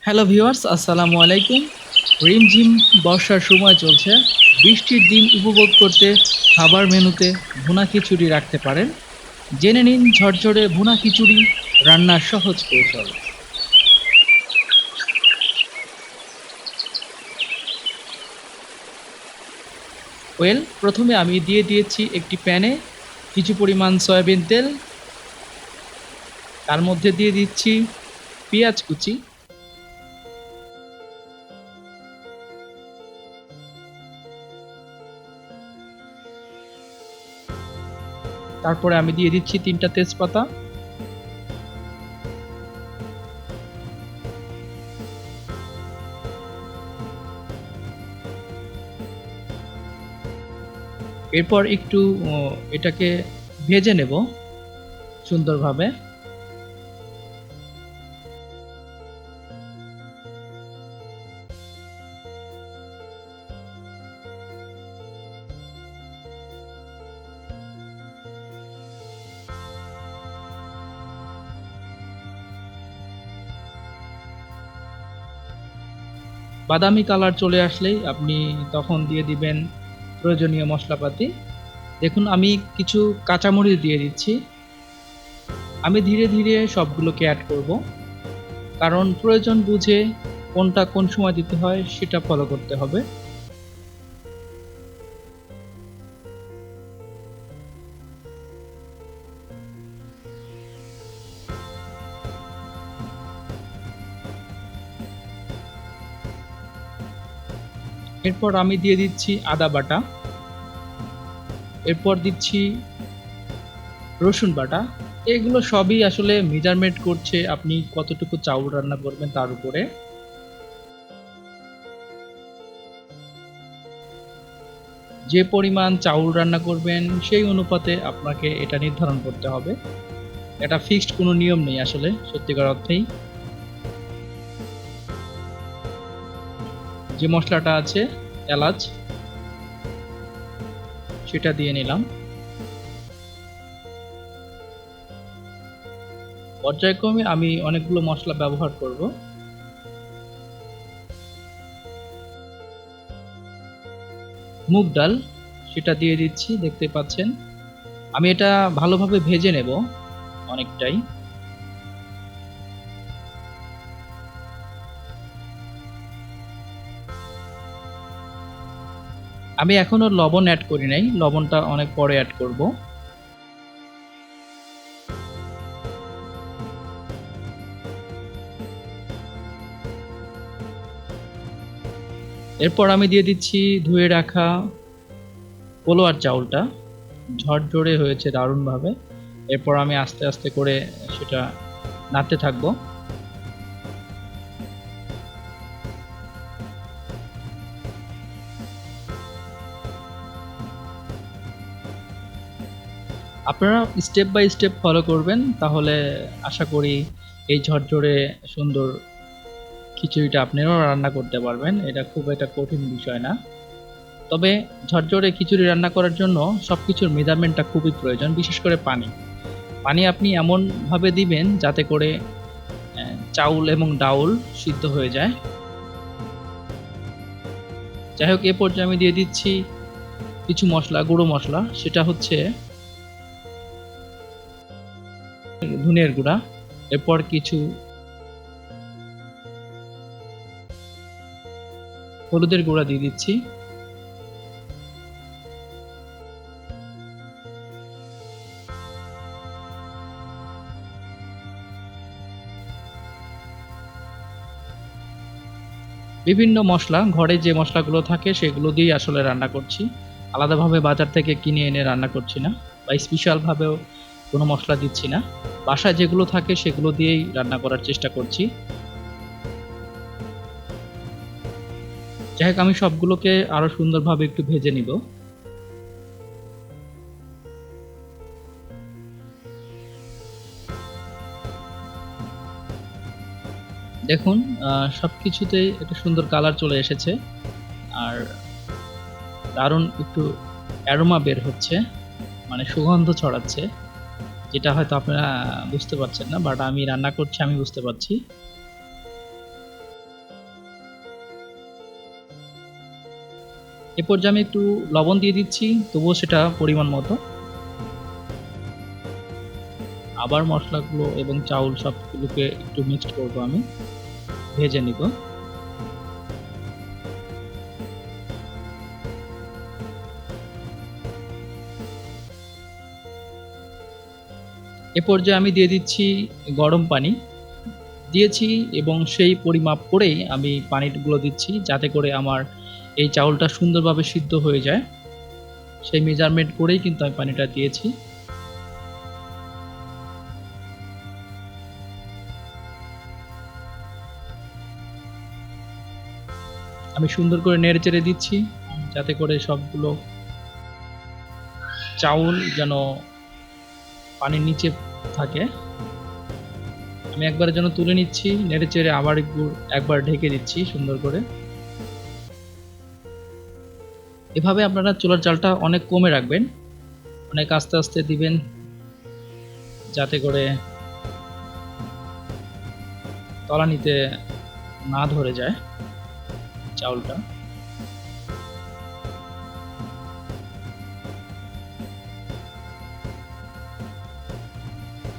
Hello viewers, আসসালামু আলাইকুম। রিমঝিম বর্ষার সময় চলছে। বৃষ্টির দিন উপভোগ করতে খাবার মেনুতে ভুনা খিচুড়ি রাখতে পারেন। জেনে নিন ঝরঝরে ভুনা খিচুড়ি রান্নার সহজ কৌশল। প্রথমে আমি দিয়ে দিয়েছি একটি প্যানে কিছু পরিমাণ সয়াবিন তেল। তার মধ্যে দিয়ে দিচ্ছি পেঁয়াজ কুচি, তারপরে আমি দিয়ে দিচ্ছি ৩টা তেজপাতা। এরপর একটু এটাকে ভেজে নেব সুন্দরভাবে। বাদামি কালার চলে আসলেই আপনি তখন দিয়ে দিবেন প্রয়োজনীয় মশলাপাতি। দেখুন আমি কিছু কাঁচামরিচ দিয়ে দিচ্ছি। আমি ধীরে ধীরে সবগুলোকে অ্যাড করব, কারণ প্রয়োজন বুঝে কোনটা কোন সময় দিতে হয় সেটা ফলো করতে হবে। এরপর আমি দিয়ে দিচ্ছি আদা বাটা, এরপর দিচ্ছি রসুন বাটা। এগুলো সবই আসলে মেজারমেন্ট করছে আপনি কতটুকু চাউল রান্না করবেন তার উপরে। যে পরিমাণ চাউল রান্না করবেন সেই অনুপাতে আপনাকে এটা নির্ধারণ করতে হবে। এটা ফিক্সড কোনো নিয়ম নেই আসলে সত্যিকার অর্থেই। যে মশলাটা আছে এলাচ, সেটা দিয়ে নিলাম। পর্যায়ক্রমে আমি অনেকগুলো মশলা ব্যবহার করব। মুগ ডাল সেটা দিয়ে দিচ্ছি, দেখতে পাচ্ছেন। আমি এটা ভালোভাবে ভেজে নেব অনেকটাই। আমি এখনো লবণ অ্যাড করি নাই, লবণটা অনেক পরে অ্যাড করব। এরপর আমি দিয়ে দিচ্ছি ধুয়ে রাখা পোলোয়ার চাউলটা। ঝরঝরে হয়েছে দারুণভাবে। এরপর আমি আস্তে আস্তে করে সেটা নাড়তে থাকবো। আপনারা স্টেপ বাই স্টেপ ফলো করবেন, তাহলে আশা করি এই ঝরঝরে সুন্দর খিচুড়িটা আপনারাও রান্না করতে পারবেন। এটা খুব একটা কঠিন বিষয় না। তবে ঝরঝরে খিচুড়ি রান্না করার জন্য সবকিছুর মেজারমেন্টটা খুবই প্রয়োজন, বিশেষ করে পানি। পানি আপনি এমনভাবে দিবেন যাতে করে চাউল এবং ডাউল সিদ্ধ হয়ে যায়। যাই হোক, এ পর্যায়ে আমি দিয়ে দিচ্ছি কিছু মশলা, গুঁড়ো মশলা। সেটা হচ্ছে ধনিয়ার গুঁড়া, এরপর কিছু হলুদের গুঁড়া দিয়ে দিচ্ছি। বিভিন্ন মসলা, ঘরে যে মসলাগুলো থাকে সেগুলো দিয়েই আসলে রান্না করছি। আলাদাভাবে বাজার থেকে কিনে এনে রান্না করছি না, বা স্পেশাল ভাবেও কোনো মসলা দিচ্ছি না। বাসায় যেগুলো থাকে সেগুলো দিয়েই রান্না করার চেষ্টা করছি। যাই হোক, আমি সবগুলোকে আরো সুন্দরভাবে একটু ভেজে নিব। দেখুন সবকিছুতেই একটা সুন্দর কালার চলে এসেছে, আর দারুণ একটু অ্যারোমা বের হচ্ছে, মানে সুগন্ধ ছড়াচ্ছে, যেটা হয়তো আপনারা বুঝতে পারছেন না, বাট আমি রান্না করছি, আমি বুঝতে পারছি। এ পর্যায়ে আমি একটু লবণ দিয়ে দিচ্ছি, তবুও সেটা পরিমাণ মতো। আবার মশলাগুলো এবং চাউল সবগুলোকে একটু মিক্সড করব, আমি ভেজে নিব। এ পর্যায়ে আমি দিয়ে দিচ্ছি গরম পানি দিয়েছি এবং সেই পরিমাপ করেই আমি পানিগুলো দিচ্ছি, যাতে করে আমার এই চাউলটা সুন্দরভাবে সিদ্ধ হয়ে যায়। সেই মেজারমেন্ট করেই কিন্তু আমি পানিটা দিয়েছি। আমি সুন্দর করে নেড়েচেড়ে দিচ্ছি, যাতে করে সবগুলো চাউল যেন পানির নিচে থাকে। আমি একবারের জন্য তুলে নিচ্ছি, নেড়েচেড়ে আবার একবার ঢেকে দিচ্ছি সুন্দর করে। এভাবে আপনারা চুলার জালটা অনেক কমে রাখবেন, অনেক আস্তে আস্তে দিবেন, যাতে করে তলানিতে না ধরে যায় চাউলটা।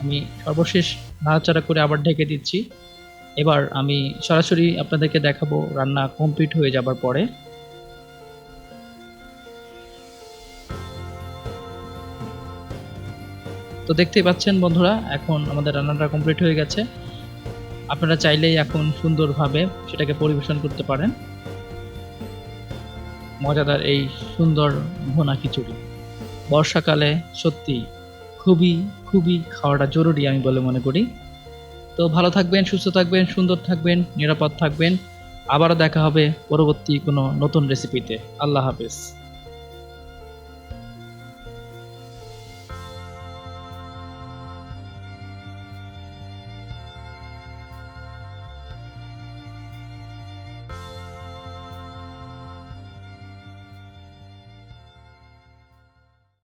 আমি সর্বশেষ নাড়াচাড়া করে আবার ঢেকে দিচ্ছি। এবার আমি সরাসরি আপনাদেরকে দেখাবো রান্না কমপ্লিট হয়ে যাবার পরে। তো দেখতেই পাচ্ছেন বন্ধুরা, এখন আমাদের রান্নাটা কমপ্লিট হয়ে গেছে। আপনারা চাইলেই এখন সুন্দরভাবে সেটাকে পরিবেশন করতে পারেন। মজাদার এই সুন্দর ভুনা খিচুড়ি বর্ষাকালে সত্যি খুবই খুবই খাওয়াটা জরুরি আমি বলে মনে করি। তো ভালো থাকবেন, সুস্থ থাকবেন, সুন্দর থাকবেন, নিরাপদ থাকবেন। আবারও দেখা হবে পরবর্তী কোনো নতুন রেসিপিতে। আল্লাহ হাফেজ।